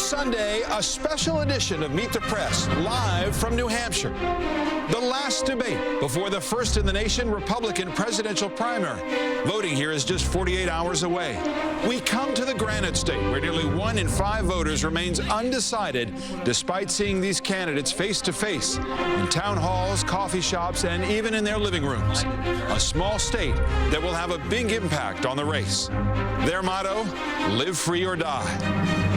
Sunday, a special edition of Meet the Press, live from New Hampshire. The last debate before the first in the nation Republican presidential primary. Voting here is just 48 hours away. We come to the Granite State, where nearly 1 in 5 voters remains undecided, despite seeing these candidates face-to-face in town halls, coffee shops, and even in their living rooms. A small state that will have a big impact on the race. Their motto, live free or die.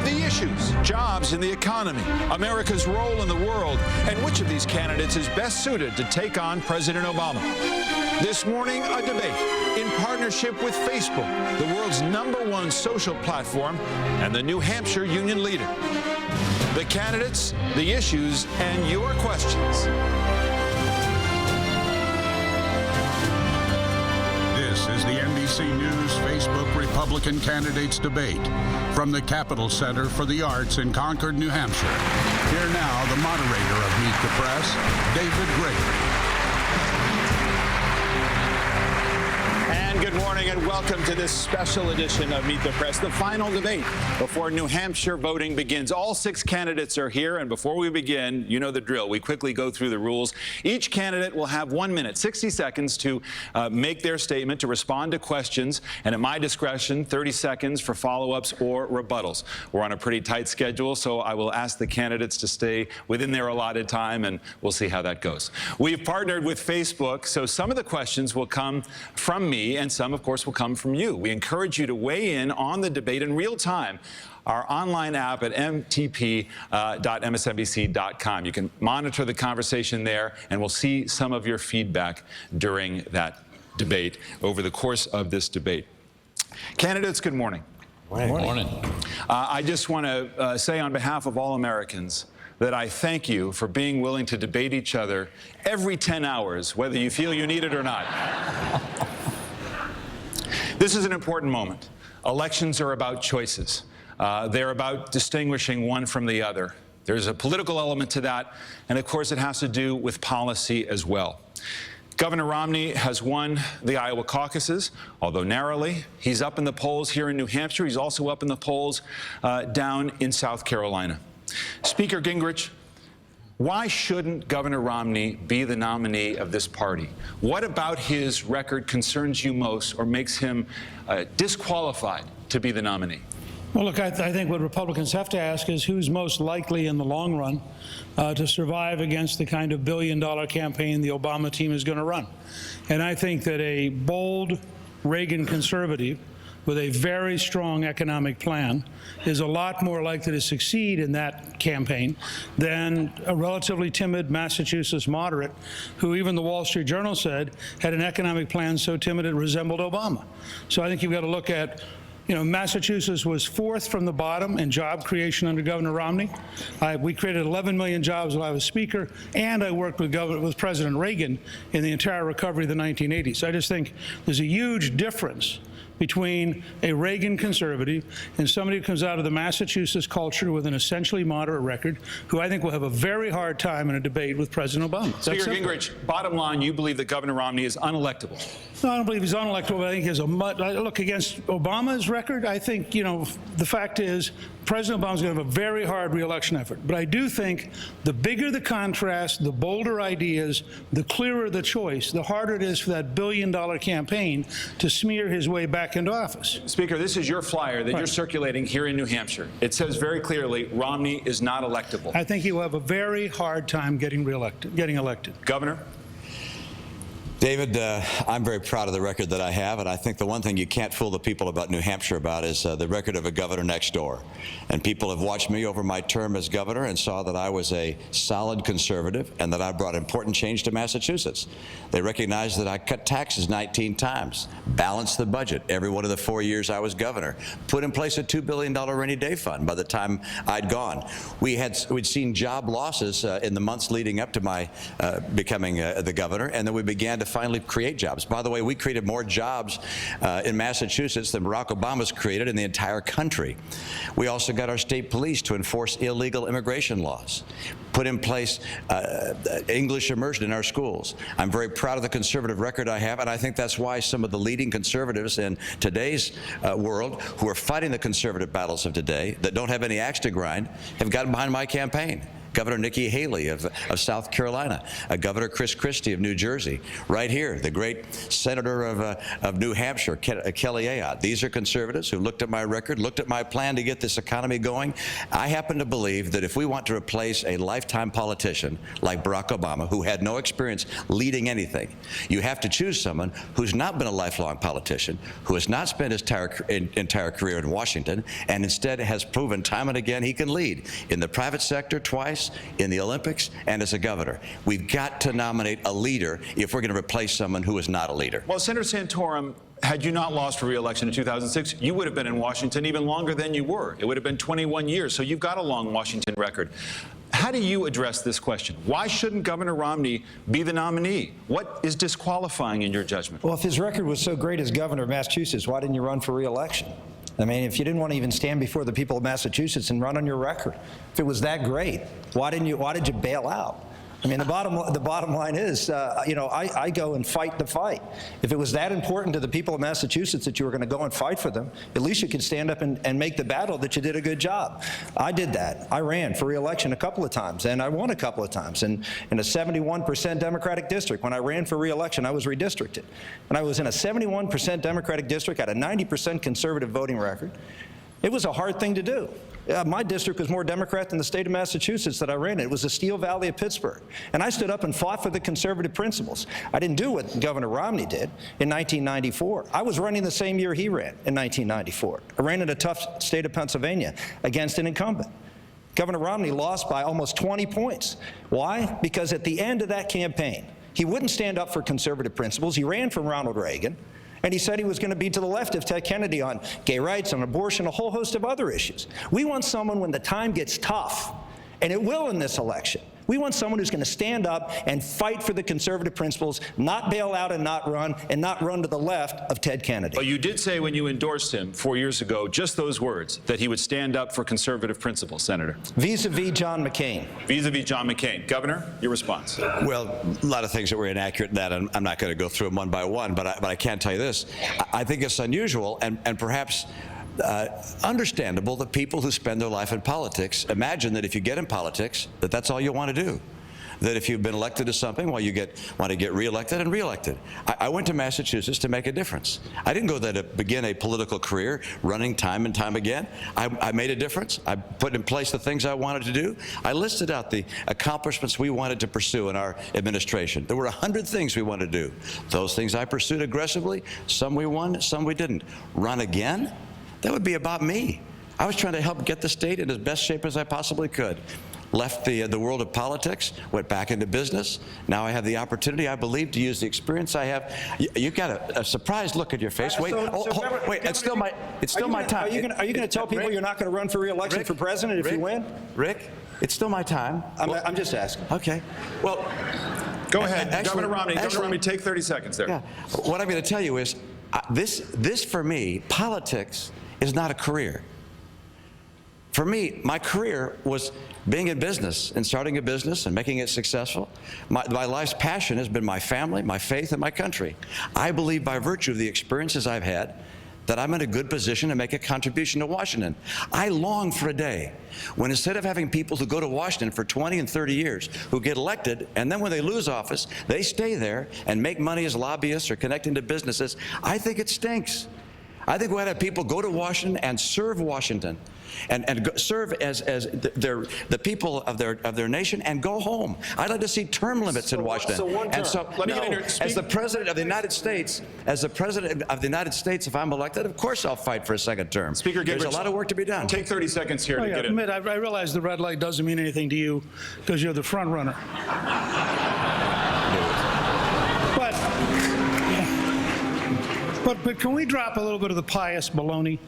The issues, jobs and the economy, America's role in the world, and which of these candidates is best suited to take on President Obama. This morning, a debate in partnership with Facebook, the world's #1 social platform, and the New Hampshire union leader. The candidates, the issues, and your questions. This is the NBC News Facebook Republican Candidates Debate from the Capitol Center for the Arts in Concord, New Hampshire. Here now, the moderator of Meet the Press, David Gregory. And good morning and welcome to this special edition of Meet the Press, the final debate before New Hampshire voting begins. All 6 candidates are here, and before we begin, you know the drill. We quickly go through the rules. Each candidate will have 1 minute, 60 seconds to make their statement, to respond to questions, and at my discretion, 30 seconds for follow-ups or rebuttals. We're on a pretty tight schedule, so I will ask the candidates to stay within their allotted time, and we'll see how that goes. We've partnered with Facebook, so some of the questions will come from me, and some, of course, will come from you. We encourage you to weigh in on the debate in real time. Our online app at mtp.msnbc.com. You can monitor the conversation there, and we'll see some of your feedback during that debate over the course of this debate. Candidates, good morning. Good morning. I just want to say on behalf of all Americans that I thank you for being willing to debate each other every 10 hours, whether you feel you need it or not. This is an important moment. Elections are about choices. They're about distinguishing one from the other. There's a political element to that, and of course it has to do with policy as well. Governor Romney has won the Iowa caucuses, although narrowly. He's up in the polls here in New Hampshire. He's also up in the polls down in South Carolina. Speaker Gingrich, why shouldn't Governor Romney be the nominee of this party? What about his record concerns you most or makes him disqualified to be the nominee? Well, look, I think what Republicans have to ask is who's most likely in the long run to survive against the kind of billion-dollar campaign the Obama team is going to run. And I think that a bold Reagan conservative with a very strong economic plan is a lot more likely to succeed in that campaign than a relatively timid Massachusetts moderate who even the Wall Street Journal said had an economic plan so timid it resembled Obama. So I think you've got to look at, you know, Massachusetts was 4th from the bottom in job creation under Governor Romney. We created 11 million jobs while I was Speaker, and I worked with President Reagan in the entire recovery of the 1980s. I just think there's a huge difference between a Reagan conservative and somebody who comes out of the Massachusetts culture with an essentially moderate record, who I think will have a very hard time in a debate with President Obama. Speaker Gingrich, bottom line, you believe that Governor Romney is unelectable? No, I don't believe he's unelectable, but I think he has a look against Obama's record. I think, you know, the fact is President Obama's going to have a very hard re-election effort. But I do think the bigger the contrast, the bolder ideas, the clearer the choice, the harder it is for that billion-dollar campaign to smear his way back into office. Speaker, this is your flyer that you're circulating here in New Hampshire. It says very clearly Romney is not electable. I think he will have a very hard time getting elected. Governor? David, I'm very proud of the record that I have, and I think the one thing you can't fool the people about New Hampshire about is the record of a governor next door. And people have watched me over my term as governor and saw that I was a solid conservative and that I brought important change to Massachusetts. They recognized that I cut taxes 19 times, balanced the budget every one of the 4 years I was governor, put in place a $2 billion rainy day fund by the time I'd gone. We'd seen job losses in the months leading up to my becoming the governor, and then we began to finally create jobs. By the way, we created more jobs in Massachusetts than Barack Obama's created in the entire country. We also got our state police to enforce illegal immigration laws, put in place English immersion in our schools. I'm very proud of the conservative record I have, and I think that's why some of the leading conservatives in today's world who are fighting the conservative battles of today that don't have any axe to grind have gotten behind my campaign. Governor Nikki Haley of South Carolina, Governor Chris Christie of New Jersey, right here, the great Senator of New Hampshire, Kelly Ayotte. These are conservatives who looked at my record, looked at my plan to get this economy going. I happen to believe that if we want to replace a lifetime politician like Barack Obama, who had no experience leading anything, you have to choose someone who's not been a lifelong politician, who has not spent his entire career in Washington, and instead has proven time and again he can lead in the private sector twice, in the Olympics, and as a governor. We've got to nominate a leader if we're going to replace someone who is not a leader. Well, Senator Santorum, had you not lost for re-election in 2006, you would have been in Washington even longer than you were. It would have been 21 years, so you've got a long Washington record. How do you address this question? Why shouldn't Governor Romney be the nominee? What is disqualifying in your judgment? Well, if his record was so great as governor of Massachusetts, why didn't you run for re-election? I mean, if you didn't want to even stand before the people of Massachusetts and run on your record, if it was that great, why did you bail out? I mean, the bottom line is, you know, I go and fight the fight. If it was that important to the people of Massachusetts that you were going to go and fight for them, at least you could stand up and make the battle that you did a good job. I did that. I ran for re-election a couple of times, and I won a couple of times. And in a 71% Democratic district, when I ran for re-election, I was redistricted. And I was in a 71% Democratic district, had a 90% conservative voting record. It was a hard thing to do. My district was more Democrat than the state of Massachusetts that I ran in. It was the Steel Valley of Pittsburgh. And I stood up and fought for the conservative principles. I didn't do what Governor Romney did in 1994. I was running the same year he ran in 1994. I ran in a tough state of Pennsylvania against an incumbent. Governor Romney lost by almost 20 points. Why? Because at the end of that campaign, he wouldn't stand up for conservative principles. He ran from Ronald Reagan. And he said he was going to be to the left of Ted Kennedy on gay rights, on abortion, a whole host of other issues. We want someone when the time gets tough, and it will in this election. We want someone who's going to stand up and fight for the conservative principles, not bail out and not run to the left of Ted Kennedy. Well, you did say when you endorsed him 4 years ago, just those words, that he would stand up for conservative principles, Senator. Vis-a-vis John McCain. Vis-a-vis John McCain. Governor, your response. Well, a lot of things that were inaccurate in that. I'm not going to go through them one by one, but I can tell you this. I think it's unusual and perhaps understandable that people who spend their life in politics imagine that if you get in politics, that's all you want to do. That if you've been elected to something, well, you want to get reelected and reelected. I went to Massachusetts to make a difference. I didn't go there to begin a political career running time and time again. I made a difference. I put in place the things I wanted to do. I listed out the accomplishments we wanted to pursue in our administration. There were 100 things we wanted to do. Those things I pursued aggressively. Some we won, some we didn't. Run again? That would be about me. I was trying to help get the state in as best shape as I possibly could. Left the world of politics, went back into business. Now I have the opportunity, I believe, to use the experience I have. You've got a surprised look at your face. Wait, wait, it's still my time. Are you going to tell people you're not going to run for re-election for president if you win? Rick, it's still my time. I'm just asking. Okay. Well, go ahead, Governor Romney. Take 30 seconds there. Yeah. What I'm going to tell you is, this for me, politics is not a career. For me, my career was being in business and starting a business and making it successful. My life's passion has been my family, my faith, and my country. I believe by virtue of the experiences I've had that I'm in a good position to make a contribution to Washington. I long for a day when instead of having people who go to Washington for 20 and 30 years who get elected and then when they lose office, they stay there and make money as lobbyists or connecting to businesses, I think it stinks. I think we ought to have people go to Washington and serve Washington and serve as the people of their nation and go home. I'd like to see term limits in Washington. So one term. As the President of the United States, if I'm elected, of course I'll fight for a second term. Speaker Gregory, there's a lot of work to be done. Take 30 seconds here to get it. Admit, I realize the red light doesn't mean anything to you because you're the front runner. But can we drop a little bit of the pious baloney?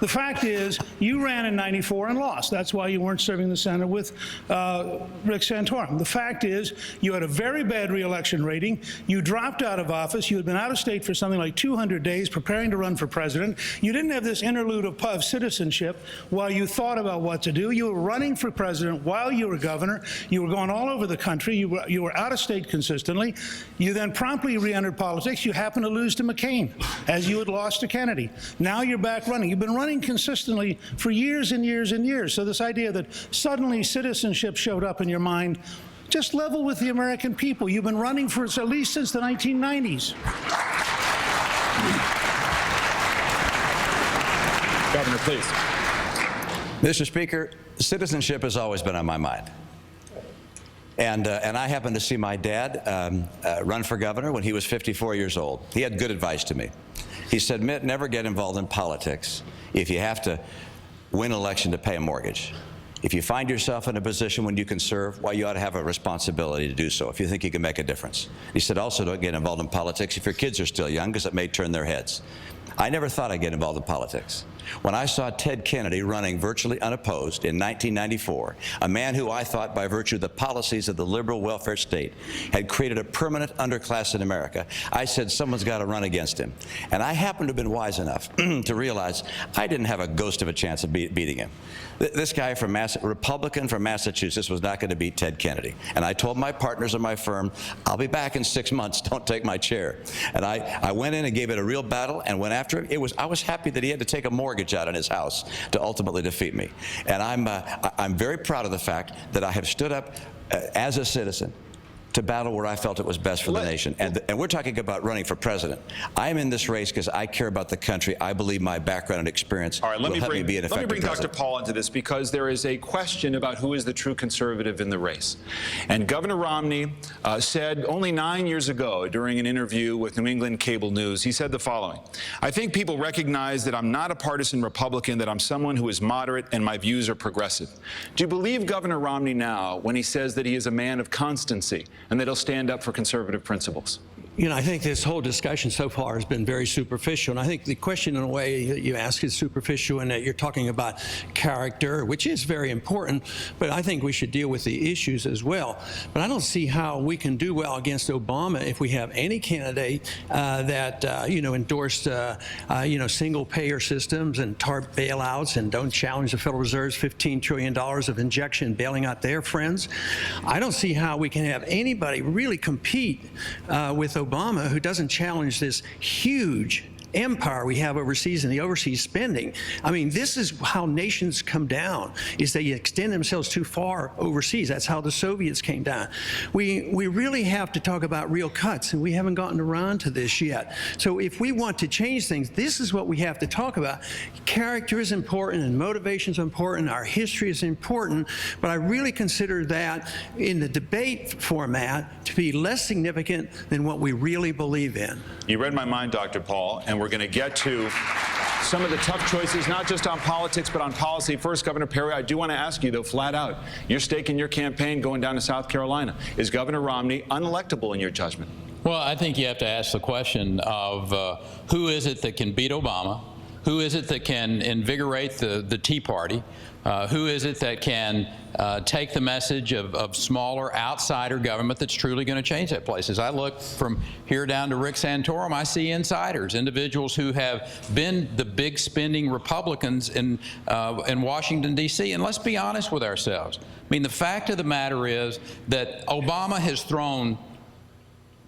The fact is, you ran in '94 and lost. That's why you weren't serving the Senate with Rick Santorum. The fact is, you had a very bad re-election rating. You dropped out of office. You had been out of state for something like 200 days preparing to run for president. You didn't have this interlude of citizenship while you thought about what to do. You were running for president while you were governor. You were going all over the country. You were out of state consistently. You then promptly re-entered politics. You happened to lose to McCain, as you had lost to Kennedy. Now you're back running. You've been running consistently for years and years and years. So this idea that suddenly citizenship showed up in your mind, just level with the American people. You've been running for at least since the 1990s. Governor, please. Mr. Speaker, citizenship has always been on my mind. And I happened to see my dad run for governor when he was 54 years old. He had good advice to me. He said, Mitt, never get involved in politics if you have to win an election to pay a mortgage. If you find yourself in a position when you can serve, well, you ought to have a responsibility to do so if you think you can make a difference. He said, also don't get involved in politics if your kids are still young, because it may turn their heads. I never thought I'd get involved in politics. When I saw Ted Kennedy running virtually unopposed in 1994, a man who I thought by virtue of the policies of the liberal welfare state had created a permanent underclass in America, I said someone's got to run against him. And I happened to have been wise enough to realize I didn't have a ghost of a chance of beating him. This guy from Republican from Massachusetts was not going to beat Ted Kennedy. And I told my partners in my firm, I'll be back in 6 months, don't take my chair. And I went in and gave it a real battle and went after him. I was happy that he had to take a mortgage out on his house to ultimately defeat me. And I'm very proud of the fact that I have stood up as a citizen to battle where I felt it was best for the nation. And we're talking about running for president. I'm in this race because I care about the country. I believe my background and experience will help me be an effective president. Let me bring Dr. Paul into this, because there is a question about who is the true conservative in the race. And Governor Romney said only 9 years ago during an interview with New England Cable News, he said the following: I think people recognize that I'm not a partisan Republican, that I'm someone who is moderate and my views are progressive. Do you believe Governor Romney now when he says that he is a man of constancy and that he'll stand up for conservative principles? You know, I think this whole discussion so far has been very superficial. And I think the question, in a way, that you ask is superficial in that you're talking about character, which is very important, but I think we should deal with the issues as well. But I don't see how we can do well against Obama if we have any candidate that, endorsed, single-payer systems and TARP bailouts and don't challenge the Federal Reserve's $15 trillion of injection bailing out their friends. I don't see how we can have anybody really compete with Obama who doesn't challenge this huge empire we have overseas and the overseas spending. I mean, this is how nations come down, is they extend themselves too far overseas. That's how the Soviets came down. We really have to talk about real cuts, and we haven't gotten around to this yet. So if we want to change things, this is what we have to talk about. Character is important and motivation is important. Our history is important, but I really consider that in the debate format to be less significant than what we really believe in. You read my mind, Dr. Paul, and we're going to get to some of the tough choices, not just on politics, but on policy. First, Governor Perry, I do want to ask you, though, flat out, your stake in your campaign going down to South Carolina. Is Governor Romney unelectable in your judgment? Well, I think you have to ask the question of who is it that can beat Obama? Who is it that can invigorate the Tea Party? Who is it that can take the message of smaller outsider government that's truly going to change that place? As I look from here down to Rick Santorum, I see insiders, individuals who have been the big spending Republicans in Washington, D.C. And let's be honest with ourselves. I mean, the fact of the matter is that Obama has thrown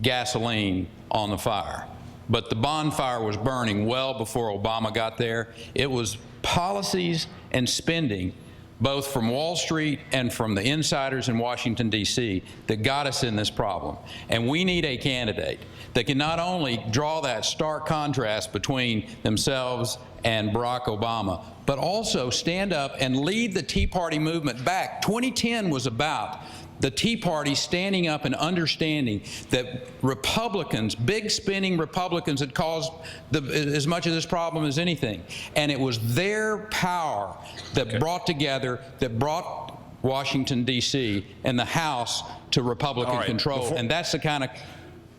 gasoline on the fire. But the bonfire was burning well before Obama got there. It was policies and spending, both from Wall Street and from the insiders in Washington, D.C., that got us in this problem. And we need a candidate that can not only draw that stark contrast between themselves and Barack Obama, but also stand up and lead the Tea Party movement back. 2010 was about the Tea Party standing up and understanding that Republicans, big spending Republicans, had caused as much of this problem as anything. And it was their power that brought together, that brought Washington, D.C. and the House to Republican control. And that's the kind of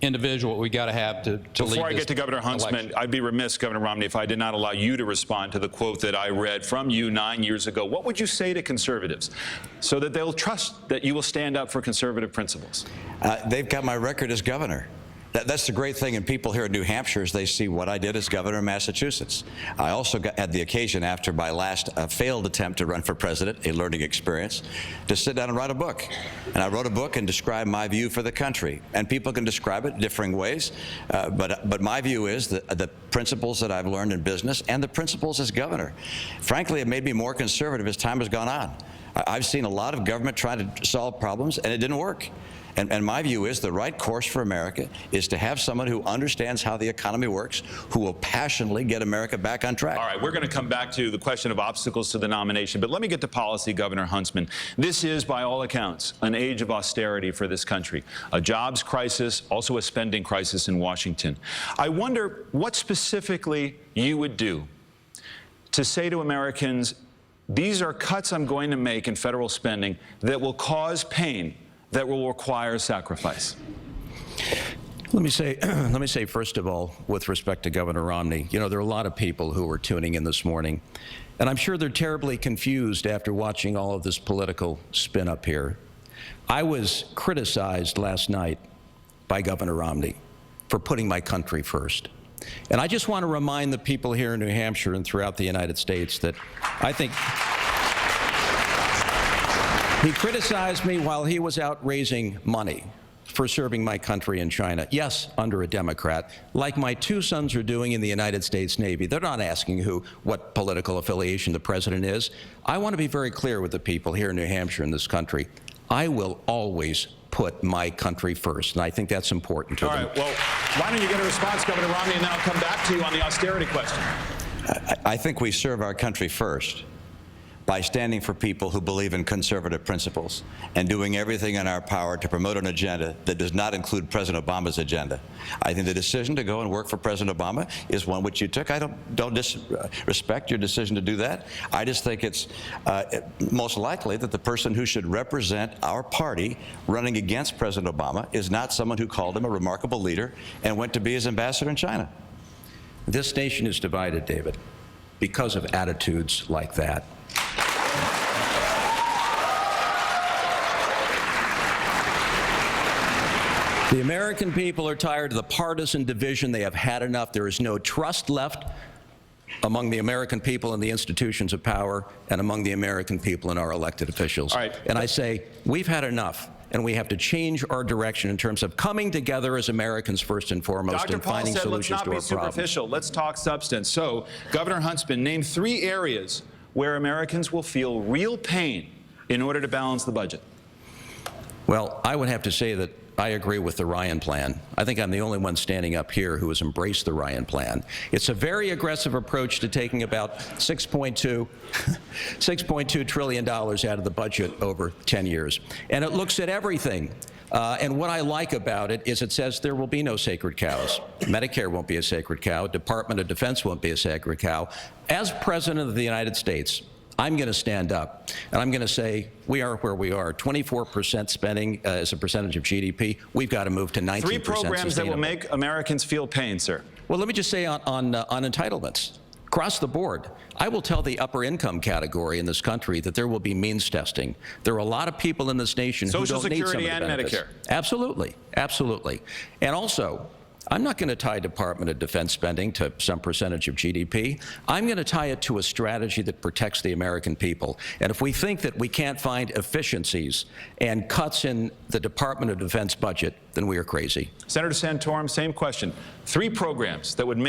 individual we got to have to lead Before I this get to Governor Huntsman, election. I'd be remiss, Governor Romney, if I did not allow you to respond to the quote that I read from you 9 years ago. What would you say to conservatives so that they'll trust that you will stand up for conservative principles? They've got my record as governor. That's the great thing, and people here in New Hampshire is they see what I did as governor of Massachusetts. I also had the occasion, after my last failed attempt to run for president, a learning experience, to sit down and write a book. And I wrote a book and described my view for the country. And people can describe it differing ways, but my view is that the principles that I've learned in business and the principles as governor, frankly, it made me more conservative as time has gone on. I've seen a lot of government trying to solve problems, and it didn't work. And my view is the right course for America is to have someone who understands how the economy works, who will passionately get America back on track. All right, we're going to come back to the question of obstacles to the nomination, but let me get to policy, Governor Huntsman. This is, by all accounts, an age of austerity for this country, a jobs crisis, also a spending crisis in Washington. I wonder what specifically you would do to say to Americans, these are cuts I'm going to make in federal spending that will cause pain, that will require sacrifice. Let me say, first of all, with respect to Governor Romney, you know, there are a lot of people who are tuning in this morning, and I'm sure they're terribly confused after watching all of this political spin up here. I was criticized last night by Governor Romney for putting my country first. And I just want to remind the people here in New Hampshire and throughout the United States that I think he criticized me while he was out raising money for serving my country in China. Yes, under a Democrat, like my two sons are doing in the United States Navy. They're not asking what political affiliation the president is. I want to be very clear with the people here in New Hampshire in this country. I will always put my country first, and I think that's important to them. All right, well, why don't you get a response, Governor Romney, and then I'll come back to you on the austerity question. I think we serve our country first by standing for people who believe in conservative principles and doing everything in our power to promote an agenda that does not include President Obama's agenda. I think the decision to go and work for President Obama is one which you took. I don't disrespect your decision to do that. I just think it's most likely that the person who should represent our party running against President Obama is not someone who called him a remarkable leader and went to be his ambassador in China. This nation is divided, David, because of attitudes like that. The American people are tired of the partisan division. They have had enough. There is no trust left among the American people in the institutions of power and among the American people and our elected officials. All right. And I say, we've had enough, and we have to change our direction in terms of coming together as Americans first and foremost Dr. and Paul finding said, solutions let's to not our be problems. superficial. Let's talk substance. So, Governor Huntsman, name 3 areas where Americans will feel real pain in order to balance the budget. Well, I would have to say that I agree with the Ryan Plan. I think I'm the only one standing up here who has embraced the Ryan Plan. It's a very aggressive approach to taking about $6.2 trillion out of the budget over 10 years. And it looks at everything. And what I like about it is it says there will be no sacred cows. Medicare won't be a sacred cow. Department of Defense won't be a sacred cow. As President of the United States, I'm going to stand up, and I'm going to say we are where we are. 24% spending as a percentage of GDP. We've got to move to 19% 3 programs sustainable. that will make Americans feel pain, sir. Well, let me just say on entitlements. Across the board, I will tell the upper income category in this country that there will be means testing. There are a lot of people in this nation who don't need some of the benefits. Social Security and Medicare. Absolutely, absolutely. And also, I'm not going to tie Department of Defense spending to some percentage of GDP. I'm going to tie it to a strategy that protects the American people. And if we think that we can't find efficiencies and cuts in the Department of Defense budget, then we are crazy. Senator Santorum, same question. 3 programs that would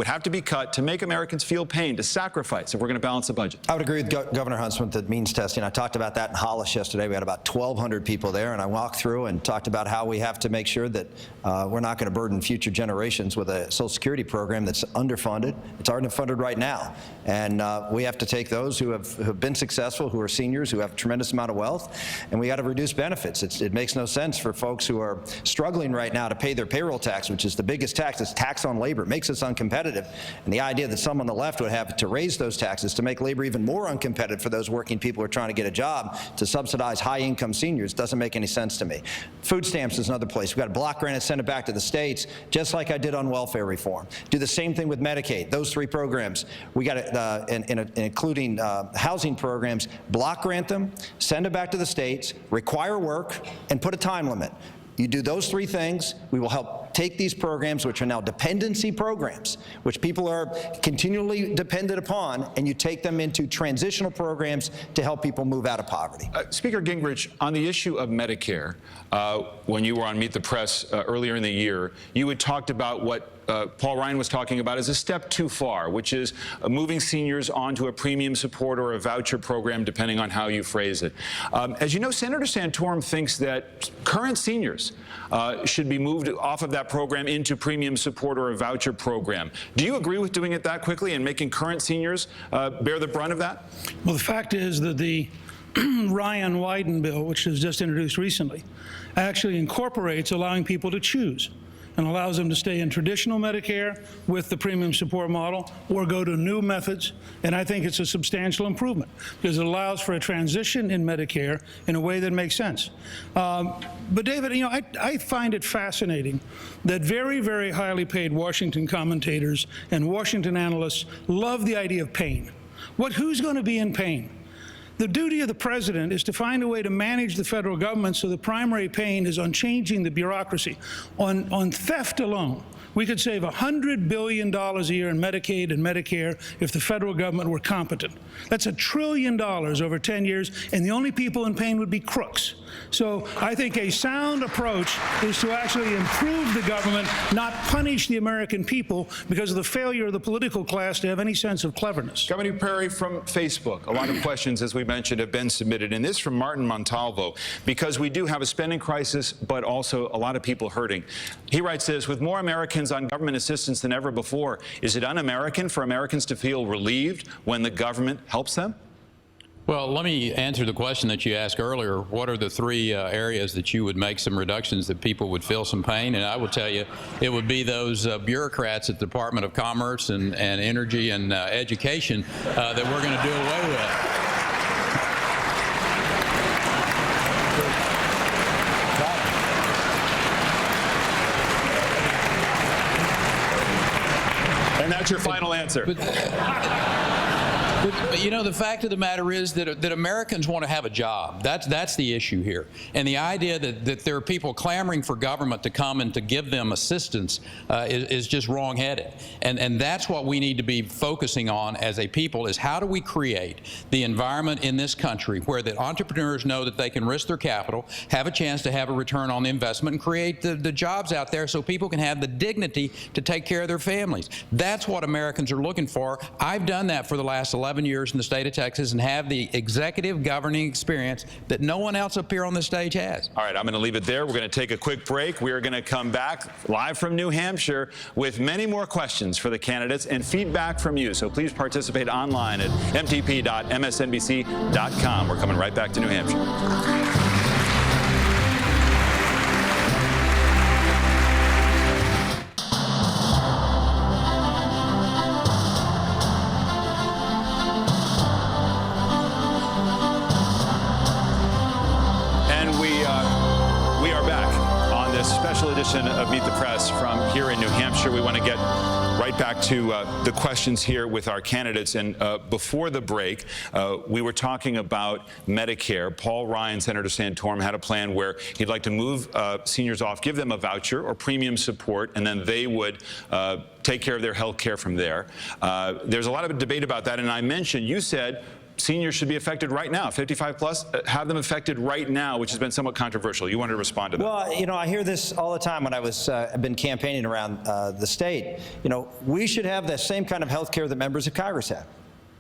have to be cut to make Americans feel pain, to sacrifice if we're going to balance the budget. I would agree with Governor Huntsman that means testing. I talked about that in Hollis yesterday. We had about 1,200 people there, and I walked through and talked about how we have to make sure that we're not going to burden future future generations with a Social Security program that's underfunded. It's underfunded right now. And we have to take those who have been successful, who are seniors, who have a tremendous amount of wealth, and we got to reduce benefits. It makes no sense for folks who are struggling right now to pay their payroll tax, which is the biggest tax. It's tax on labor. It makes us uncompetitive. And the idea that some on the left would have to raise those taxes to make labor even more uncompetitive for those working people who are trying to get a job to subsidize high-income seniors doesn't make any sense to me. Food stamps is another place. We've got to block grant and send it back to the states, just like I did on welfare reform. Do the same thing with Medicaid. Those three programs, we got to, including housing programs, block grant them, send it back to the states, require work, and put a time limit. You do those three things, we will help take these programs, which are now dependency programs, which people are continually dependent upon, and you take them into transitional programs to help people move out of poverty. Speaker Gingrich, on the issue of Medicare, when you were on Meet the Press earlier in the year, you had talked about what Paul Ryan was talking about is a step too far, which is moving seniors onto a premium support or a voucher program, depending on how you phrase it. As you know, Senator Santorum thinks that current seniors should be moved off of that program into premium support or a voucher program. Do you agree with doing it that quickly and making current seniors bear the brunt of that? Well, the fact is that the Ryan-Wyden bill, which was just introduced recently, actually incorporates allowing people to choose and allows them to stay in traditional Medicare with the premium support model or go to new methods. And I think it's a substantial improvement because it allows for a transition in Medicare in a way that makes sense. But David, you know, I find it fascinating that very, very highly paid Washington commentators and Washington analysts love the idea of pain. Who's going to be in pain? The duty of the president is to find a way to manage the federal government so the primary pain is on changing the bureaucracy. On theft alone, we could save $100 billion a year in Medicaid and Medicare if the federal government were competent. That's $1 trillion over 10 years, and the only people in pain would be crooks. So I think a sound approach is to actually improve the government, not punish the American people because of the failure of the political class to have any sense of cleverness. Governor Perry, from Facebook, a lot of questions, as we mentioned, have been submitted. And this from Martin Montalvo, because we do have a spending crisis, but also a lot of people hurting. He writes this: with more Americans on government assistance than ever before, is it un-American for Americans to feel relieved when the government helps them? Well, let me answer the question that you asked earlier. What are the three areas that you would make some reductions that people would feel some pain? And I will tell you, it would be those bureaucrats at the Department of Commerce and Energy and Education that we're going to do away with. And that's your final answer. But you know, the fact of the matter is that Americans want to have a job. That's the issue here. And the idea that there are people clamoring for government to come and to give them assistance is just wrong-headed. And that's what we need to be focusing on as a people, is how do we create the environment in this country where the entrepreneurs know that they can risk their capital, have a chance to have a return on the investment, and create the jobs out there so people can have the dignity to take care of their families. That's what Americans are looking for. I've done that for the last 11 years in the state of Texas and have the executive governing experience that no one else up here on the stage has. All right, I'm going to leave it there. We're going to take a quick break. We are going to come back live from New Hampshire with many more questions for the candidates and feedback from you. So please participate online at mtp.msnbc.com. We're coming right back to New Hampshire. Edition of Meet the Press from here in New Hampshire. We want to get right back to the questions here with our candidates. And before the break, we were talking about Medicare. Paul Ryan, Senator Santorum, had a plan where he'd like to move seniors off, give them a voucher or premium support, and then they would take care of their health care from there. There's a lot of debate about that. And I mentioned, you said, seniors should be affected right now, 55 plus, have them affected right now, which has been somewhat controversial. You wanted to respond to that. Well, you know, I hear this all the time when I've been campaigning around the state. You know, we should have the same kind of health care that members of Congress have.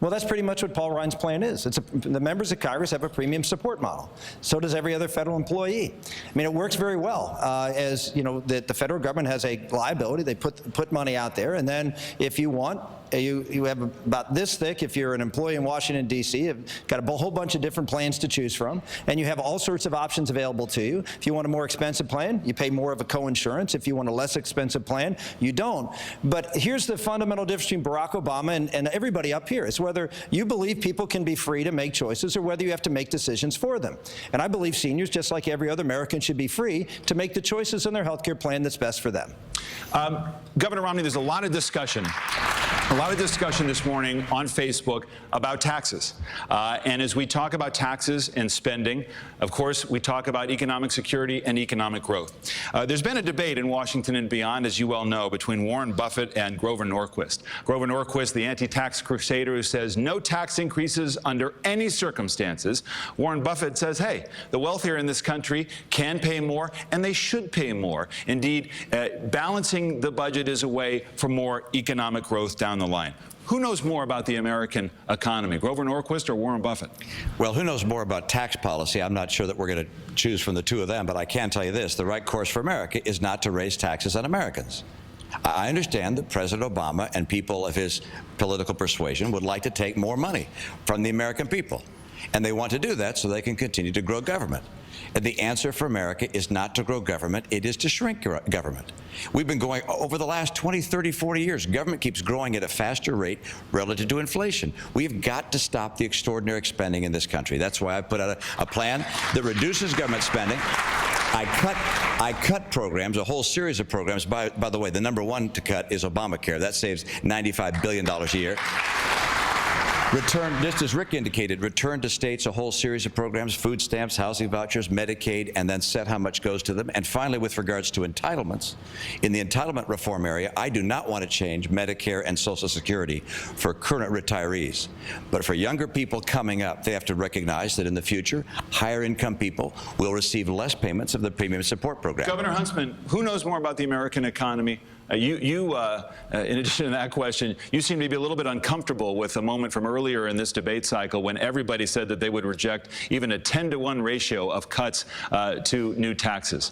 Well, that's pretty much what Paul Ryan's plan is. The members of Congress have a premium support model. So does every other federal employee. I mean, it works very well. As you know, the federal government has a liability. They put money out there, and then if you want, you have about this thick, if you're an employee in Washington, D.C., you've got a whole bunch of different plans to choose from, and you have all sorts of options available to you. If you want a more expensive plan, you pay more of a co-insurance. If you want a less expensive plan, you don't. But here's the fundamental difference between Barack Obama and everybody up here. It's whether you believe people can be free to make choices or whether you have to make decisions for them. And I believe seniors, just like every other American, should be free to make the choices in their health care plan that's best for them. Governor Romney, there's a lot of discussion this morning on Facebook about taxes. And as we talk about taxes and spending, of course, we talk about economic security and economic growth. There's been a debate in Washington and beyond, as you well know, between Warren Buffett and Grover Norquist. Grover Norquist, the anti-tax crusader who says no tax increases under any circumstances. Warren Buffett says, hey, the wealthier in this country can pay more, and they should pay more. Indeed, balancing the budget is a way for more economic growth down the line. Who knows more about the American economy, Grover Norquist or Warren Buffett? Well, who knows more about tax policy? I'm not sure that we're going to choose from the two of them, but I can tell you this. The right course for America is not to raise taxes on Americans. I understand that President Obama and people of his political persuasion would like to take more money from the American people. And they want to do that so they can continue to grow government. And the answer for America is not to grow government, it is to shrink government. We've been going, over the last 20, 30, 40 years, government keeps growing at a faster rate relative to inflation. We've got to stop the extraordinary spending in this country. That's why I put out a plan that reduces government spending. I cut programs, a whole series of programs. By the way, the number one to cut is Obamacare. That saves $95 billion a year. Return, just as Rick indicated, return to states a whole series of programs, food stamps, housing vouchers, Medicaid, and then set how much goes to them. And finally, with regards to entitlements, in the entitlement reform area, I do not want to change Medicare and Social Security for current retirees. But for younger people coming up, they have to recognize that in the future, higher income people will receive less payments of the premium support program. Governor Huntsman, who knows more about the American economy? In addition to that question, you seem to be a little bit uncomfortable with a moment from earlier in this debate cycle when everybody said that they would reject even a 10-to-1 ratio of cuts to new taxes.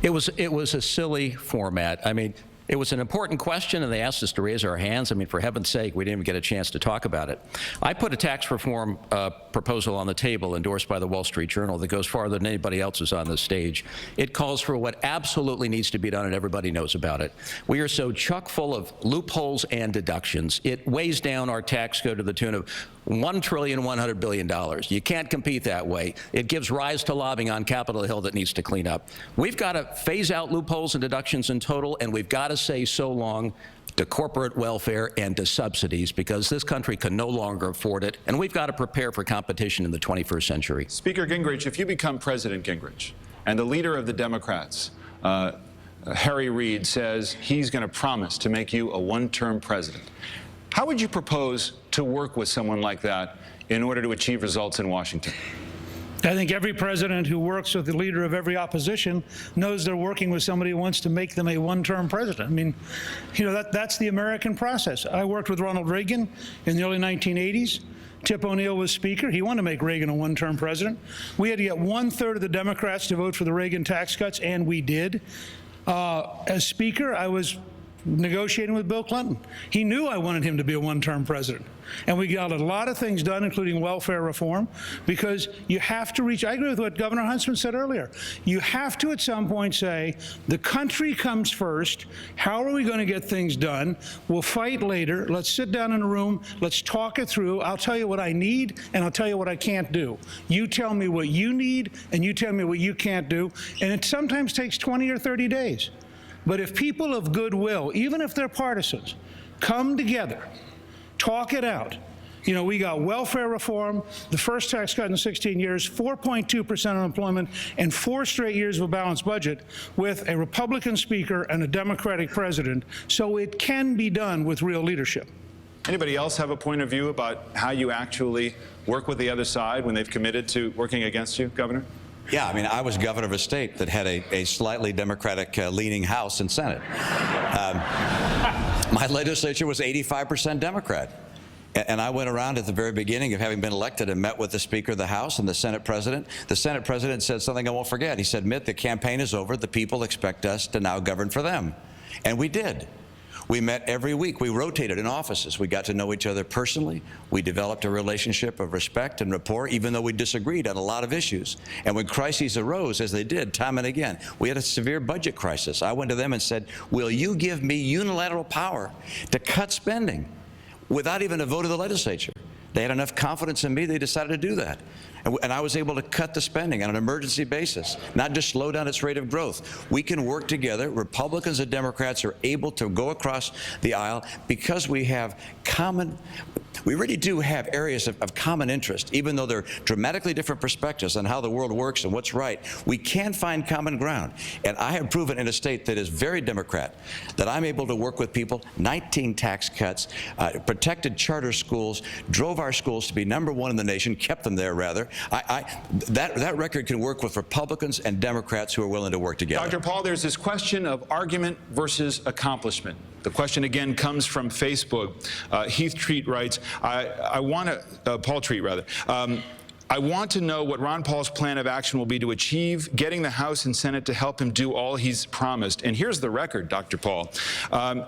It was a silly format. I mean, it was an important question, and they asked us to raise our hands. I mean, for heaven's sake, we didn't even get a chance to talk about it. I put a tax reform proposal on the table endorsed by the Wall Street Journal that goes farther than anybody else is on this stage. It calls for what absolutely needs to be done, and everybody knows about it. We are so chock full of loopholes and deductions. It weighs down our tax code to the tune of $1.1 trillion. You can't compete that way. It gives rise to lobbying on Capitol Hill that needs to clean up. We've got to phase out loopholes and deductions in total, and we've got to say so long to corporate welfare and to subsidies, because this country can no longer afford it, and we've got to prepare for competition in the 21st century. Speaker Gingrich, if you become President Gingrich, and the leader of the Democrats, Harry Reid, says he's going to promise to make you a one-term president, how would you propose to work with someone like that in order to achieve results in Washington? I think every president who works with the leader of every opposition knows they're working with somebody who wants to make them a one-term president. I mean, you know, that's the American process. I worked with Ronald Reagan in the early 1980s. Tip O'Neill was Speaker. He wanted to make Reagan a one-term president. We had to get 1/3 of the Democrats to vote for the Reagan tax cuts, and we did. As Speaker, I was negotiating with Bill Clinton. He knew I wanted him to be a one-term president. And we got a lot of things done, including welfare reform, because you have to reach, I agree with what Governor Huntsman said earlier, you have to at some point say, the country comes first, how are we going to get things done? We'll fight later, let's sit down in a room, let's talk it through, I'll tell you what I need, and I'll tell you what I can't do. You tell me what you need, and you tell me what you can't do, and it sometimes takes 20 or 30 days. But if people of goodwill, even if they're partisans, come together, talk it out. You know, we got welfare reform, the first tax cut in 16 years, 4.2% unemployment, and 4 straight years of a balanced budget with a Republican Speaker and a Democratic President. So it can be done with real leadership. Anybody else have a point of view about how you actually work with the other side when they've committed to working against you, Governor? Yeah, I mean, I was governor of a state that had a slightly Democratic-leaning House and Senate. My legislature was 85% Democrat. And I went around at the very beginning of having been elected and met with the Speaker of the House and the Senate President. The Senate President said something I won't forget. He said, Mitt, the campaign is over. The people expect us to now govern for them. And we did. We met every week. We rotated in offices. We got to know each other personally. We developed a relationship of respect and rapport, even though we disagreed on a lot of issues. And when crises arose, as they did time and again, we had a severe budget crisis. I went to them and said, will you give me unilateral power to cut spending without even a vote of the legislature? They had enough confidence in me, they decided to do that. And I was able to cut the spending on an emergency basis, not just slow down its rate of growth. We can work together. Republicans and Democrats are able to go across the aisle because we have we really do have areas of common interest, even though they're dramatically different perspectives on how the world works and what's right. We can find common ground. And I have proven in a state that is very Democrat that I'm able to work with people, 19 tax cuts, protected charter schools, drove our schools to be #1 in the nation, kept them there rather. That record can work with Republicans and Democrats who are willing to work together. Dr. Paul, there's this question of argument versus accomplishment. The question again comes from Facebook. Heath Treat writes, Paul Treat rather. I want to know what Ron Paul's plan of action will be to achieve getting the House and Senate to help him do all he's promised. And here's the record, Dr. Paul.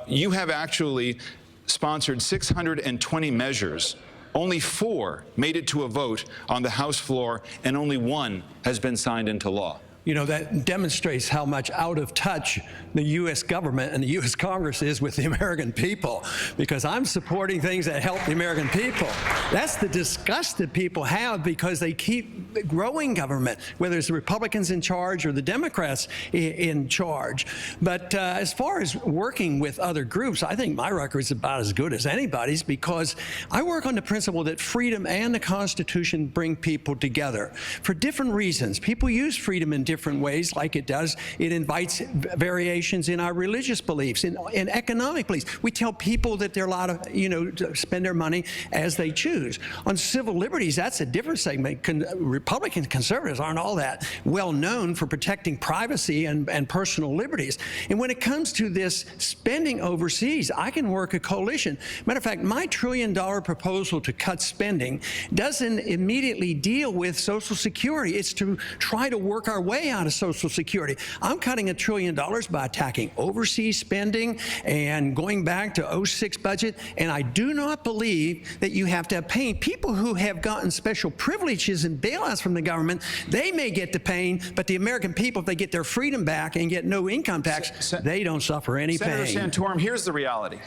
You have actually sponsored 620 measures. Only 4 made it to a vote on the House floor, and only 1 has been signed into law. You know, that demonstrates how much out of touch the U.S. government and the U.S. Congress is with the American people, because I'm supporting things that help the American people. That's the disgust that people have because they keep growing government, whether it's the Republicans in charge or the Democrats in charge. But as far as working with other groups, I think my record is about as good as anybody's because I work on the principle that freedom and the Constitution bring people together for different reasons. People use freedom in different ways, like it does. It invites variations in our religious beliefs, in economic beliefs. We tell people that they're allowed to, spend their money as they choose. On civil liberties, that's a different segment. Republican conservatives aren't all that well known for protecting privacy and personal liberties. And when it comes to this spending overseas, I can work a coalition. Matter of fact, my $1 trillion proposal to cut spending doesn't immediately deal with Social Security. It's to try to work our way out of Social Security. I'm cutting $1 trillion by attacking overseas spending and going back to '06 budget. And I do not believe that you have to have pain. People who have gotten special privileges and bailouts from the government, they may get the pain, but the American people, if they get their freedom back and get no income tax, they don't suffer any pain. Senator Santorum, here's the reality.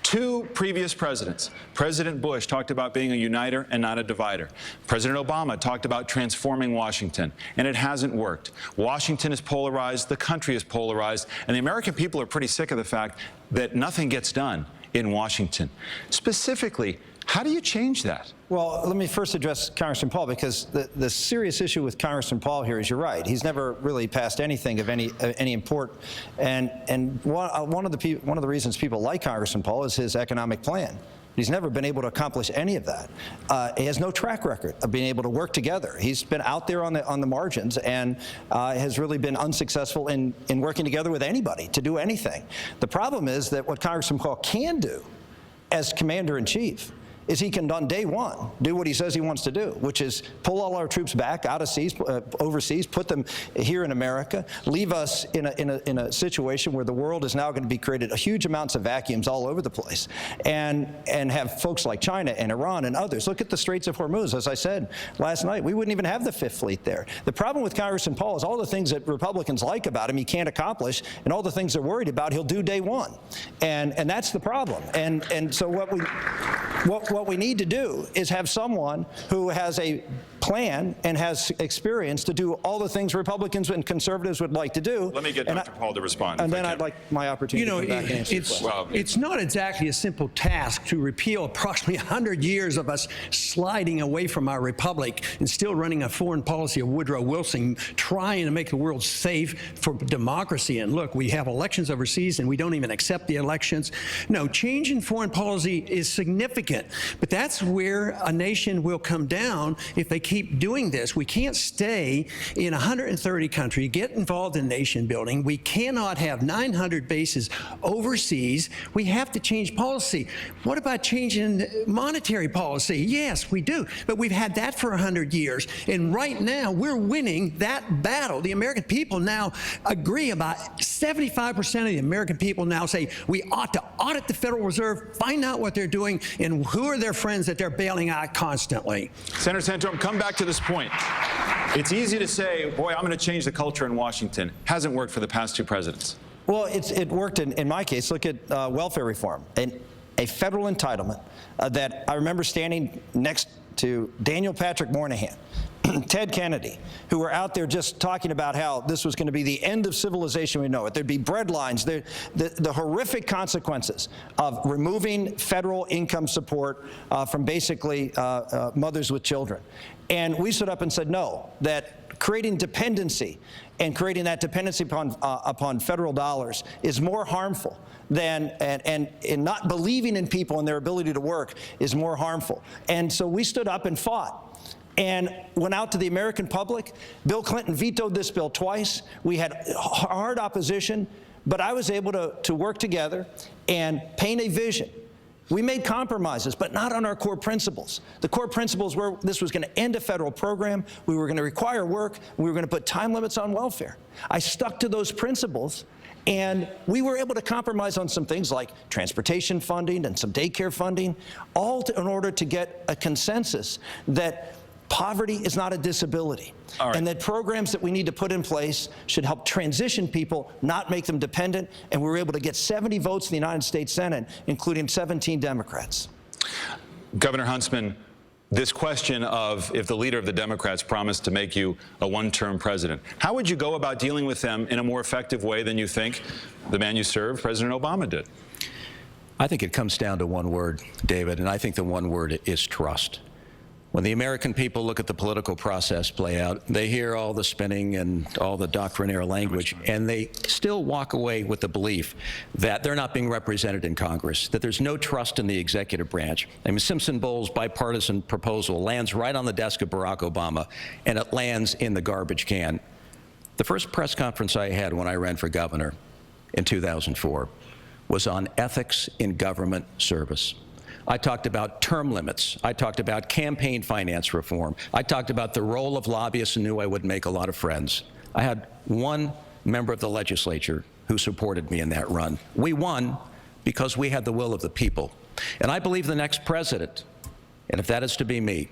2 previous presidents, President Bush talked about being a uniter and not a divider. President Obama talked about transforming Washington, and it hasn't worked. Washington is polarized, the country is polarized, and the American people are pretty sick of the fact that nothing gets done in Washington. Specifically, how do you change that? Well, let me first address Congressman Paul, because the serious issue with Congressman Paul here is you're right. He's never really passed anything of any import, and one of the reasons people like Congressman Paul is his economic plan. He's never been able to accomplish any of that. He has no track record of being able to work together. He's been out there on the margins and has really been unsuccessful in working together with anybody to do anything. The problem is that what Congressman Paul can do as commander-in-chief is he can, on day one, do what he says he wants to do, which is pull all our troops back out of overseas, put them here in America, leave us in a situation where the world is now going to be created huge amounts of vacuums all over the place, and have folks like China and Iran and others. Look at the Straits of Hormuz. As I said last night, we wouldn't even have the 5th Fleet there. The problem with Congressman Paul is all the things that Republicans like about him he can't accomplish, and all the things they're worried about he'll do day one. And that's the problem. And so what we need to do is have someone who has a plan and has experience to do all the things Republicans and conservatives would like to do. Let me get Dr. Paul to respond. And then I'd like my opportunity to come back and answer your question. It's not exactly a simple task to repeal approximately 100 years of us sliding away from our republic and still running a foreign policy of Woodrow Wilson, trying to make the world safe for democracy. And look, we have elections overseas and we don't even accept the elections. No, change in foreign policy is significant, but that's where a nation will come down if they keep doing this. We can't stay in 130 countries, get involved in nation building. We cannot have 900 bases overseas. We have to change policy. What about changing monetary policy? Yes, we do. But we've had that for 100 years. And right now, we're winning that battle. The American people now agree. About 75% of the American people now say we ought to audit the Federal Reserve, find out what they're doing, and who are their friends that they're bailing out constantly. Senator Santorum, come back to this point. It's easy to say, boy, I'm going to change the culture in Washington. Hasn't worked for the past two presidents. Well, it worked in my case. Look at welfare reform. A federal entitlement that I remember standing next to Daniel Patrick Moynihan, Ted Kennedy, who were out there just talking about how this was going to be the end of civilization we know it. There'd be bread lines. The horrific consequences of removing federal income support from basically mothers with children. And we stood up and said no, that creating dependency and creating that dependency upon federal dollars is more harmful than, and not believing in people and their ability to work is more harmful. And so we stood up and fought and went out to the American public. Bill Clinton vetoed this bill twice. We had hard opposition, but I was able to work together and paint a vision. We made compromises, but not on our core principles. The core principles were this was going to end a federal program, we were going to require work, and we were going to put time limits on welfare. I stuck to those principles, and we were able to compromise on some things like transportation funding and some daycare funding, all in order to get a consensus that poverty is not a disability, and that programs that we need to put in place should help transition people, not make them dependent. And we were able to get 70 votes in the United States Senate, including 17 Democrats. Governor Huntsman, this question of if the leader of the Democrats promised to make you a one-term president, how would you go about dealing with them in a more effective way than you think the man you served, President Obama, did? I think it comes down to one word, David, and I think the one word is trust. When the American people look at the political process play out, they hear all the spinning and all the doctrinaire language, and they still walk away with the belief that they're not being represented in Congress, that there's no trust in the executive branch. I mean, Simpson-Bowles' bipartisan proposal lands right on the desk of Barack Obama, and it lands in the garbage can. The first press conference I had when I ran for governor in 2004 was on ethics in government service. I talked about term limits. I talked about campaign finance reform. I talked about the role of lobbyists and knew I would make a lot of friends. I had one member of the legislature who supported me in that run. We won because we had the will of the people. And I believe the next president, and if that is to be me,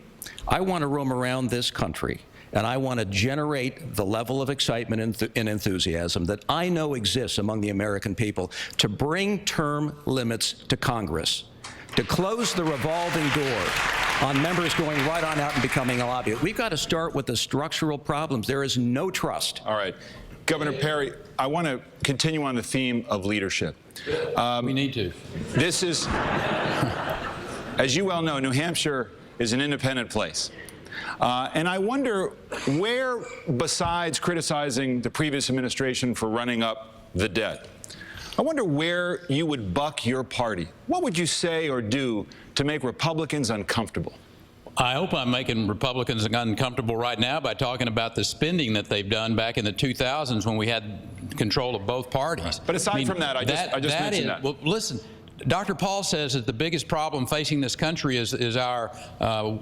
I want to roam around this country and I want to generate the level of excitement and enthusiasm that I know exists among the American people to bring term limits to Congress, to close the revolving door on members going right on out and becoming a lobbyist. We've got to start with the structural problems. There is no trust. All right. Governor Perry, I want to continue on the theme of leadership. We need to. This is, as you well know, New Hampshire is an independent place. And I wonder where, besides criticizing the previous administration for running up the debt, I wonder where you would buck your party. What would you say or do to make Republicans uncomfortable? I hope I'm making Republicans uncomfortable right now by talking about the spending that they've done back in the 2000s when we had control of both parties. But aside from that, I just mentioned that. Well, listen. Dr. Paul says that the biggest problem facing this country is our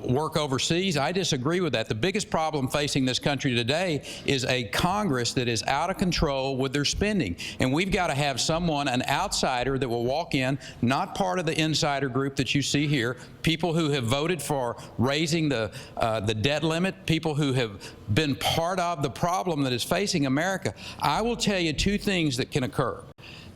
work overseas. I disagree with that. The biggest problem facing this country today is a Congress that is out of control with their spending. And we've got to have someone, an outsider, that will walk in, not part of the insider group that you see here, people who have voted for raising the debt limit, people who have been part of the problem that is facing America. I will tell you two things that can occur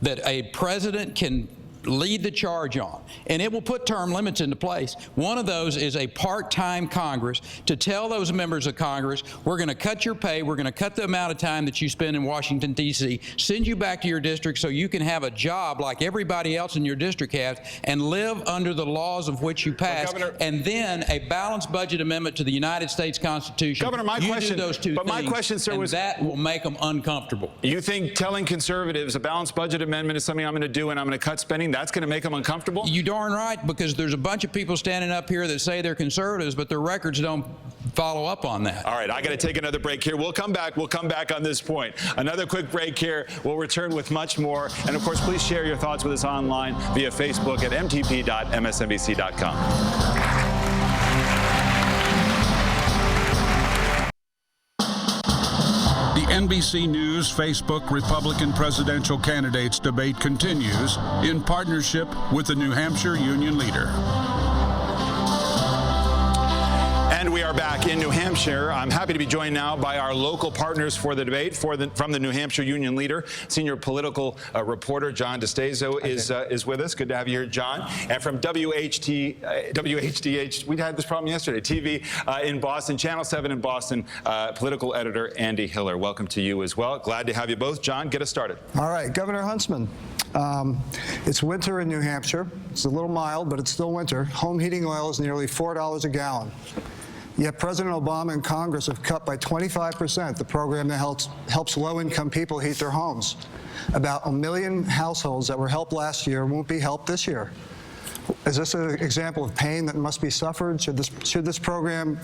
that a president can lead the charge on, and it will put term limits into place. One of those is a part-time Congress to tell those members of Congress, we're going to cut your pay, we're going to cut the amount of time that you spend in Washington, D.C., send you back to your district so you can have a job like everybody else in your district has and live under the laws of which you passed, and then a balanced budget amendment to the United States Constitution. Governor, my question, do those two things, my question, sir, was that will make them uncomfortable. You think telling conservatives a balanced budget amendment is something I'm going to do and I'm going to cut spending, that's going to make them uncomfortable? You darn right, because there's a bunch of people standing up here that say they're conservatives, but their records don't follow up on that. All right, I got to take another break here. We'll come back. We'll come back on this point. Another quick break here. We'll return with much more. And of course, please share your thoughts with us online via Facebook at mtp.msnbc.com. The NBC News Facebook Republican presidential candidates debate continues in partnership with the New Hampshire Union Leader. And we are back in New Hampshire. I'm happy to be joined now by our local partners for the debate. From the New Hampshire Union Leader, senior political reporter John DeStazo is with us. Good to have you here, John. And from WHDH, we had this problem yesterday, TV in Boston, Channel 7 in Boston, political editor Andy Hiller. Welcome to you as well. Glad to have you both. John, get us started. All right, Governor Huntsman. It's winter in New Hampshire. It's a little mild, but it's still winter. Home heating oil is nearly $4 a gallon. Yet President Obama and Congress have cut by 25% the program that helps low-income people heat their homes. About 1 million households that were helped last year won't be helped this year. Is this an example of pain that must be suffered? Should this program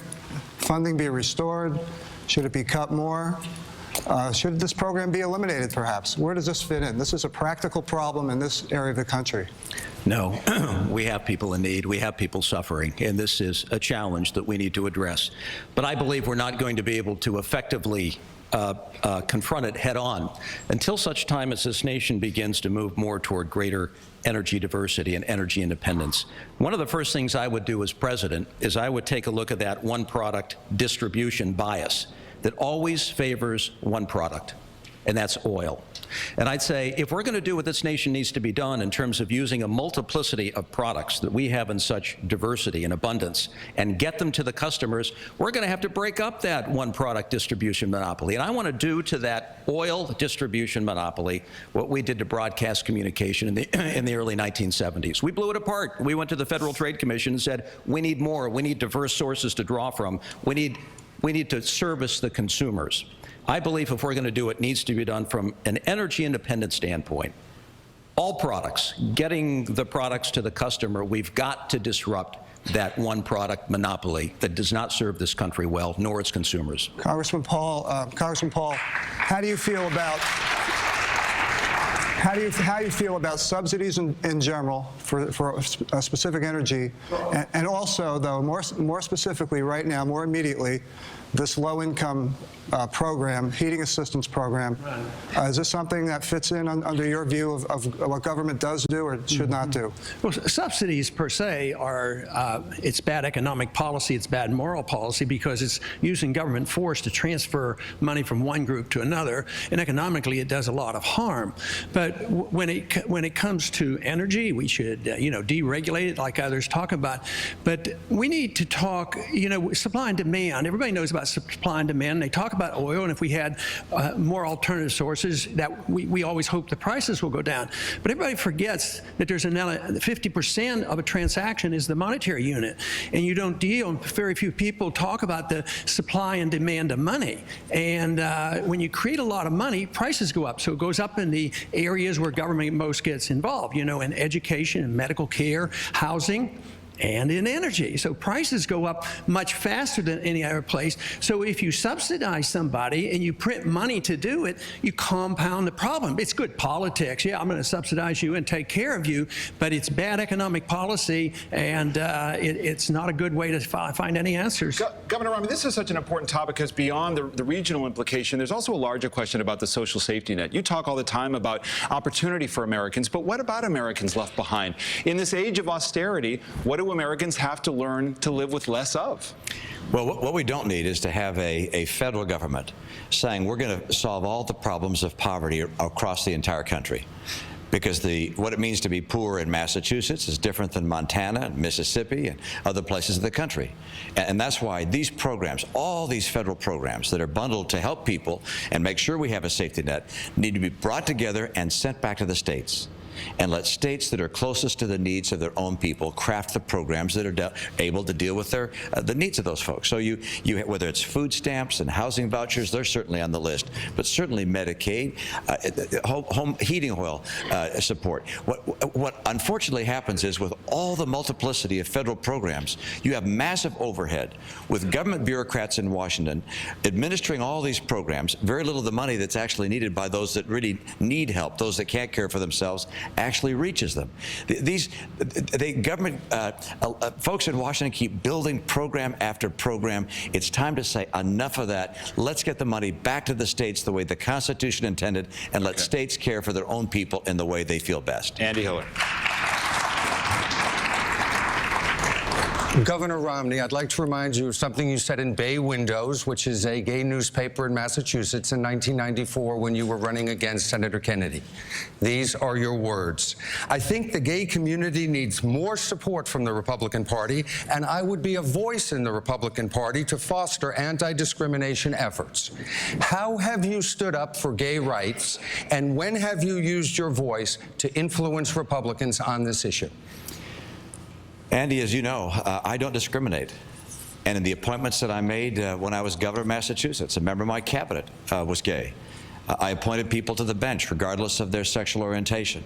funding be restored? Should it be cut more? Should this program be eliminated, perhaps? Where does this fit in? This is a practical problem in this area of the country. No, we have people in need, we have people suffering, and this is a challenge that we need to address. But I believe we're not going to be able to effectively confront it head on until such time as this nation begins to move more toward greater energy diversity and energy independence. One of the first things I would do as president is I would take a look at that one product distribution bias that always favors one product, and that's oil. And I'd say, if we're going to do what this nation needs to be done in terms of using a multiplicity of products that we have in such diversity and abundance and get them to the customers, we're going to have to break up that one product distribution monopoly. And I want to do to that oil distribution monopoly what we did to broadcast communication in the early 1970s. We blew it apart. We went to the Federal Trade Commission and said, we need more. We need diverse sources to draw from. We need to service the consumers. I believe if we're going to do it, it needs to be done from an energy independent standpoint. All products, getting the products to the customer, we've got to disrupt that one product monopoly that does not serve this country well, nor its consumers. Congressman Paul, how do you feel about subsidies in general for a specific energy, and also, though, more specifically right now, more immediately, this low-income program, heating assistance program? Is this something that fits in under your view of what government does do or should not do? Well, subsidies per se are, it's bad economic policy, it's bad moral policy, because it's using government force to transfer money from one group to another, and economically it does a lot of harm. But when it comes to energy, we should, deregulate it like others talk about. But we need to talk, supply and demand. Everybody knows about supply and demand. They talk about oil, and if we had more alternative sources, that we always hope the prices will go down. But everybody forgets that there's 50% of a transaction is the monetary unit, and you don't deal. Very few people talk about the supply and demand of money. And when you create a lot of money, prices go up. So it goes up in the areas where government most gets involved. In education and medical care, housing, and in energy. So prices go up much faster than any other place. So if you subsidize somebody and you print money to do it, you compound the problem. It's good politics. Yeah, I'm going to subsidize you and take care of you, but it's bad economic policy, and it's not a good way to find any answers. Governor Romney, this is such an important topic because beyond the regional implication, there's also a larger question about the social safety net. You talk all the time about opportunity for Americans, but what about Americans left behind? In this age of austerity, what do Americans have to learn to live with less of? Well, what we don't need is to have a federal government saying we're going to solve all the problems of poverty across the entire country. Because what it means to be poor in Massachusetts is different than Montana and Mississippi and other places of the country. And that's why these programs, all these federal programs that are bundled to help people and make sure we have a safety net, need to be brought together and sent back to the states. and let states that are closest to the needs of their own people craft the programs that are able to deal with the needs of those folks. So whether it's food stamps and housing vouchers, they're certainly on the list, but certainly Medicaid, home heating oil support. What unfortunately happens is with all the multiplicity of federal programs, you have massive overhead with government bureaucrats in Washington administering all these programs. Very little of the money that's actually needed by those that really need help, those that can't care for themselves, actually reaches them. Government folks in Washington keep building program after program. It's time to say enough of that. Let's get the money back to the states the way the Constitution intended, and let states care for their own people in the way they feel best. Andy Hiller. Governor Romney, I'd like to remind you of something you said in Bay Windows, which is a gay newspaper in Massachusetts, in 1994 when you were running against Senator Kennedy. These are your words. I think the gay community needs more support from the Republican Party, and I would be a voice in the Republican Party to foster anti-discrimination efforts. How have you stood up for gay rights, and when have you used your voice to influence Republicans on this issue? Andy, as you know, I don't discriminate. And in the appointments that I made when I was governor of Massachusetts, a member of my cabinet was gay. I appointed people to the bench regardless of their sexual orientation.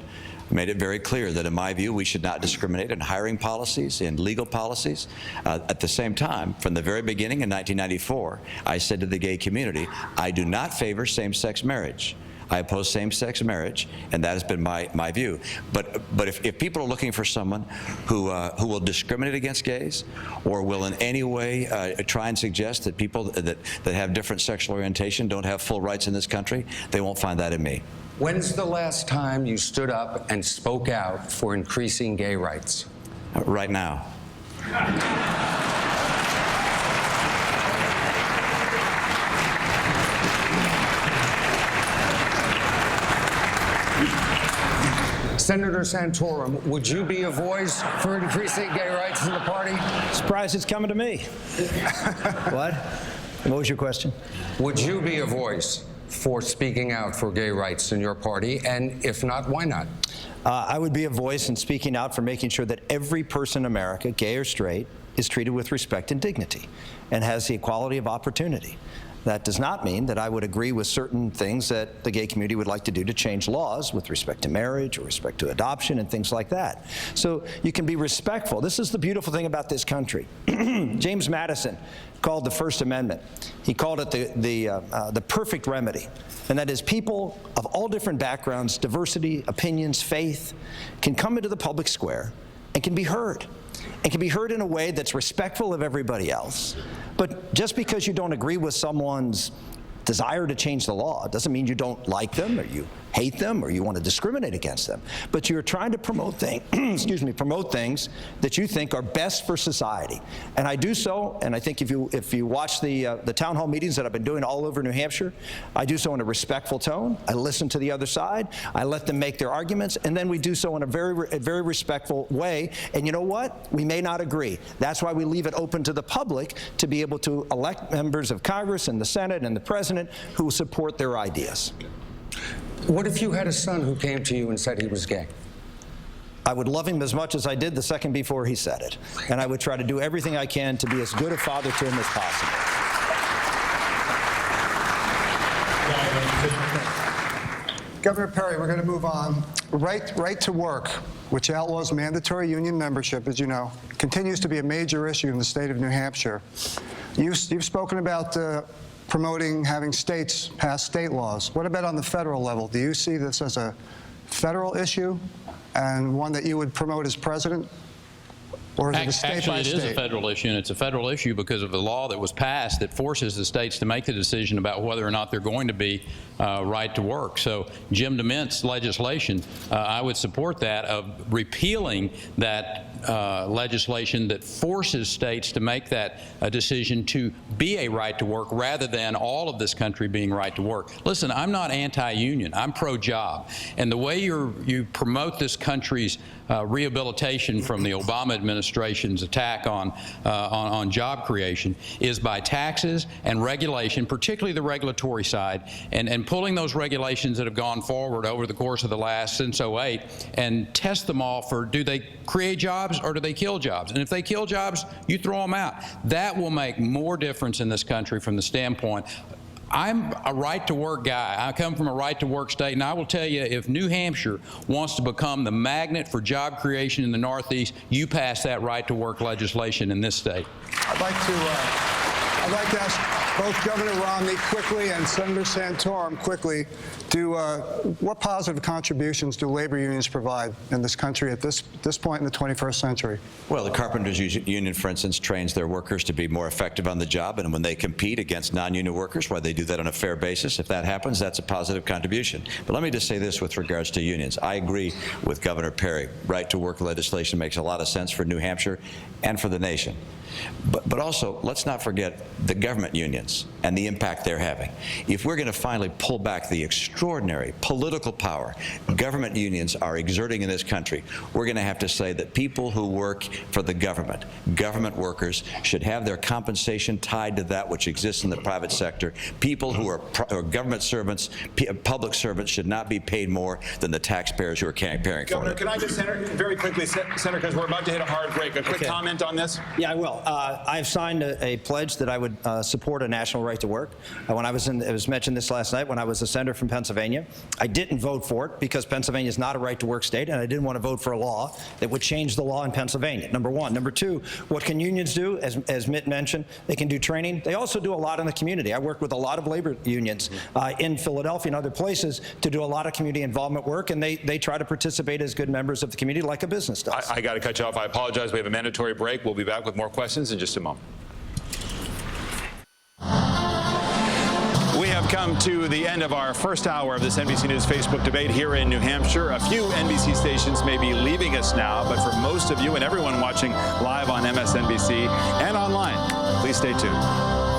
I made it very clear that, in my view, we should not discriminate in hiring policies, in legal policies. At the same time, from the very beginning in 1994, I said to the gay community, I do not favor same-sex marriage. I oppose same-sex marriage, and that has been my view. But if people are looking for someone who will discriminate against gays, or will in any way try and suggest that people that have different sexual orientation don't have full rights in this country, they won't find that in me. When's the last time you stood up and spoke out for increasing gay rights? Right now. Senator Santorum, would you be a voice for increasing gay rights in the party? Surprised it's coming to me. What? What was your question? Would you be a voice for speaking out for gay rights in your party? And if not, why not? I would be a voice in speaking out for making sure that every person in America, gay or straight, is treated with respect and dignity and has the equality of opportunity. That does not mean that I would agree with certain things that the gay community would like to do to change laws with respect to marriage or respect to adoption and things like that. So you can be respectful. This is the beautiful thing about this country. James Madison called the First Amendment, he called it the perfect remedy. And that is, people of all different backgrounds, diversity, opinions, faith, can come into the public square and can be heard. And can be heard in a way that's respectful of everybody else. But just because you don't agree with someone's desire to change the law doesn't mean you don't like them, or you hate them, or you want to discriminate against them. But you're trying to promote things, promote things that you think are best for society. And I do so, and I think if you watch the town hall meetings that I've been doing all over New Hampshire, I do so in a respectful tone. I listen to the other side. I let them make their arguments, and then we do so in a very respectful way. And you know what? We may not agree. That's why we leave it open to the public to be able to elect members of Congress and the Senate and the President who will support their ideas. What if you had a son who came to you and said he was gay? I would love him as much as I did the second before he said it. And I would try to do everything I can to be as good a father to him as possible. Governor Perry, we're going to move on. Right to work, which outlaws mandatory union membership, as you know, continues to be a major issue in the state of New Hampshire. You've spoken about promoting having states pass state laws. What about on the federal level? Do you see this as a federal issue and one that you would promote as president? Or is it a state Actually, by it state? is a federal issue, and it's a federal issue because of the law that was passed that forces the states to make the decision about whether or not they're going to be right to work. So Jim DeMint's legislation, I would support that, of repealing that legislation that forces states to make that decision to be a right to work rather than all of this country being right to work. Listen, I'm not anti-union. I'm pro-job. And the way you promote this country's rehabilitation from the Obama administration's attack on job creation is by taxes and regulation, particularly the regulatory side, and pulling those regulations that have gone forward over the course of the last since '08 and test them all for, do they create jobs or do they kill jobs? And if they kill jobs, you throw them out. That will make more difference in this country from the standpoint. I'm a right-to-work guy. I come from a right-to-work state, and I will tell you, if New Hampshire wants to become the magnet for job creation in the Northeast, you pass that right-to-work legislation in this state. I'd like to ask both Governor Romney quickly and Senator Santorum quickly, what positive contributions do labor unions provide in this country at this point in the 21st century? Well, the Carpenters Union, for instance, trains their workers to be more effective on the job, and when they compete against non-union workers, why they do that on a fair basis. If that happens, that's a positive contribution. But let me just say this with regards to unions. I agree with Governor Perry. Right-to-work legislation makes a lot of sense for New Hampshire and for the nation. But also, let's not forget the government unions and the impact they're having. If we're going to finally pull back the extraordinary political power government unions are exerting in this country, we're going to have to say that people who work for the government workers, should have their compensation tied to that which exists in the private sector. People who are government servants, public servants, should not be paid more than the taxpayers who are caring for them. Governor, can I just, Senator, very quickly, Senator, because we're about to hit a hard break, a quick comment on this? Yeah, I will. I've signed a pledge that I would support a national right to work. When it was mentioned this last night, when I was a senator from Pennsylvania, I didn't vote for it because Pennsylvania is not a right to work state, and I didn't want to vote for a law that would change the law in Pennsylvania, number one. Number two, what can unions do? As Mitt mentioned, they can do training. They also do a lot in the community. I work with a lot of labor unions in Philadelphia and other places to do a lot of community involvement work, and they try to participate as good members of the community like a business does. I got to cut you off. I apologize. We have a mandatory break. We'll be back with more questions in just a moment. We have come to the end of our first hour of this NBC News Facebook debate here in New Hampshire. A few NBC stations may be leaving us now, but for most of you and everyone watching live on MSNBC and online, please stay tuned.